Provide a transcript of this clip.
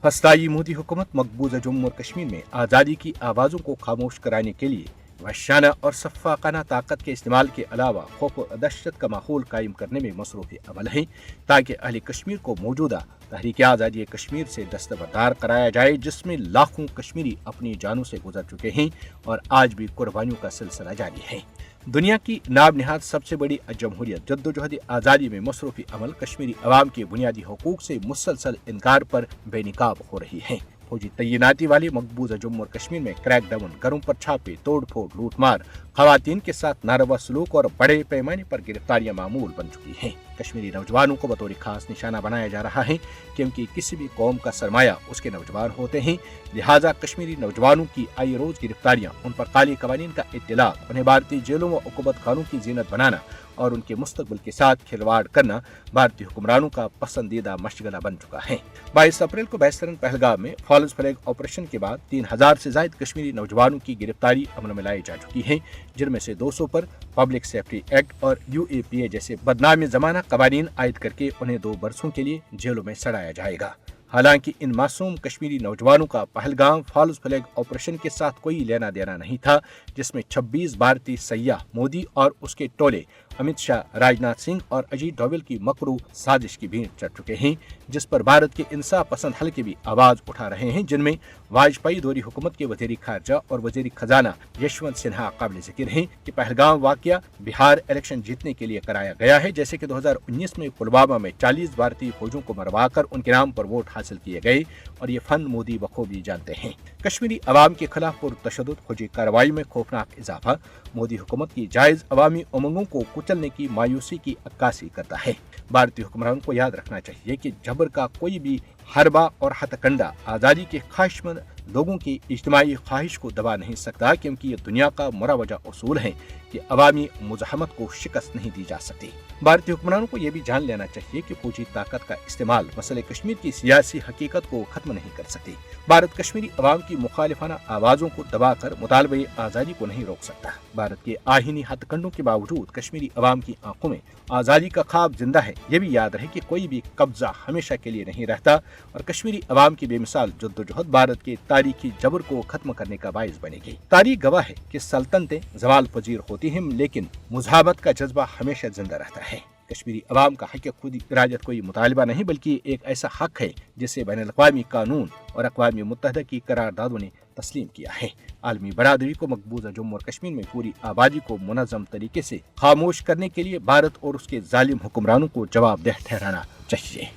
फसदाई मोदी हुकूमत मकबूजा जम्मू और कश्मीर में आज़ादी की आवाज़ों को खामोश कराने के लिए वहशाना और सफ़ाकाना ताकत के इस्तेमाल के अलावा खौफ और दहशत का माहौल कायम करने में मसरूफ़ अमल है, ताकि अहले कश्मीर को मौजूदा तहरीक आज़ादी कश्मीर से दस्तबरदार कराया जाए, जिसमें लाखों कश्मीरी अपनी जानों से गुजर चुके हैं और आज भी कुर्बानियों का सिलसिला जारी है। दुनिया की नाब निहाद सबसे बड़ी जमहूरियत जद्दोजहद आज़ादी में मसरूफ़ी अमल कश्मीरी अवाम के बुनियादी हकूक़ से मुसलसल इनकार पर बेनिकाब हो रही है। फौजी तैनाती वाले मकबूजा जम्मू और कश्मीर में क्रैक डाउन, घरों पर छापे, तोड़ फोड़, लूटमार, खवातीन के साथ नारवा सलूक और बड़े पैमाने पर गिरफ्तारियां मामूल बन चुकी हैं। कश्मीरी नौजवानों को बतौर खास निशाना बनाया जा रहा है, क्योंकि किसी भी कौम का सरमाया उसके नौजवान होते हैं। लिहाजा कश्मीरी नौजवानों की आई रोज गिरफ्तारियां, उन पर काले कवानीन का इत्तलाक, उन्हें भारतीय जेलों व उक़ूबत खानों की जीनत बनाना और उनके मुस्तकबिल के साथ खिलवाड़ करना भारतीय हुक्मरानों का पसंदीदा मशगला बन चुका है। 22 अप्रैल को बहस्तरन पहलगाम में फॉल्स फ्लैग ऑपरेशन के बाद 3000 से ज्यादा कश्मीरी नौजवानों की गिरफ्तारी अमल में लाई जा चुकी है, जिनमें से 200 पर पब्लिक सेफ्टी एक्ट और UAPA जैसे बदनामी जमाना कवानीन आयद करके उन्हें 2 बरसों के लिए जेलों में सड़ाया जाएगा। हालांकि इन मासूम कश्मीरी नौजवानों का पहलगाम फॉल्स फ्लैग ऑपरेशन के साथ कोई लेना देना नहीं था, जिसमें 26 भारतीय सैयाह मोदी और उसके टोले अमित शाह, राजनाथ सिंह और अजीत डोभाल की मकरू साजिश की भीड़ चढ़ चुके हैं, जिस पर भारत के इंसाफ पसंद हल्के भी आवाज उठा रहे हैं, जिनमें वाजपेयी दौरी हुकूमत के वजीर खारजा और वजीर खजाना यशवंत सिन्हा काबिल जिक्र हैं कि पहलगाम वाकया बिहार इलेक्शन जीतने के लिए कराया गया है, जैसे कि 2019 में पुलवामा में 40 भारतीय फौजों को मरवाकर उनके नाम पर वोट हासिल किए गए, और ये फन मोदी बखूबी जानते हैं। कश्मीरी अवाम के खिलाफ पुरतशद्दुद फौजी कार्रवाई में खौफनाक इजाफा मोदी हुकूमत की जायज अवामी उमंगों को कुचलने की मायूसी की अक्कासी करता है। भारतीय हुक्मरानों को याद रखना चाहिए कि जबर का कोई भी हरबा और हथकंडा आज़ादी के ख्वाहिशमंद लोगों की इज्तिमाई ख्वाहिश को दबा नहीं सकता, क्योंकि ये दुनिया का मुरवजा उसूल है कि अवामी मुज़ाहमत को शिकस्त नहीं दी जा सकती। भारतीय हुक्मरानों को यह भी जान लेना चाहिए कि फौजी ताकत का इस्तेमाल मसले कश्मीर की सियासी हकीकत को खत्म नहीं कर सकती। भारत कश्मीरी अवाम की मुखालिफाना आवाज़ों को दबाकर मुतालबे आज़ादी को नहीं रोक सकता। भारत के आहीनी हथकंडों के बावजूद कश्मीरी अवाम की आंखों में आज़ादी का ख्वाब जिंदा है। ये भी याद रहे कि कोई भी कब्जा हमेशा के लिए नहीं रहता, और कश्मीरी अवाम की बेमिसाल जद्दोजहद भारत के तारीखी जबर को खत्म करने का बाइस बनेगी। तारीख गवाह है कि सल्तनतें ज़वाल पजीर होती हैं, लेकिन मुज़ाहबत का जज्बा हमेशा जिंदा रहता है। कश्मीरी अवाम का हक खुद इरादत कोई मुतालबा नहीं, बल्कि एक ऐसा हक है जिसे बैनुल-अक़वामी कानून और अक़वाम मुत्तहिदा की करारदादों ने तस्लीम किया है। आलमी बरादरी को मकबूजा जम्मू और कश्मीर में पूरी आबादी को मुनज़्ज़म तरीके से खामोश करने के लिए भारत और उसके जालिम हुक्मरानों को जवाबदेह ठहराना चाहिए।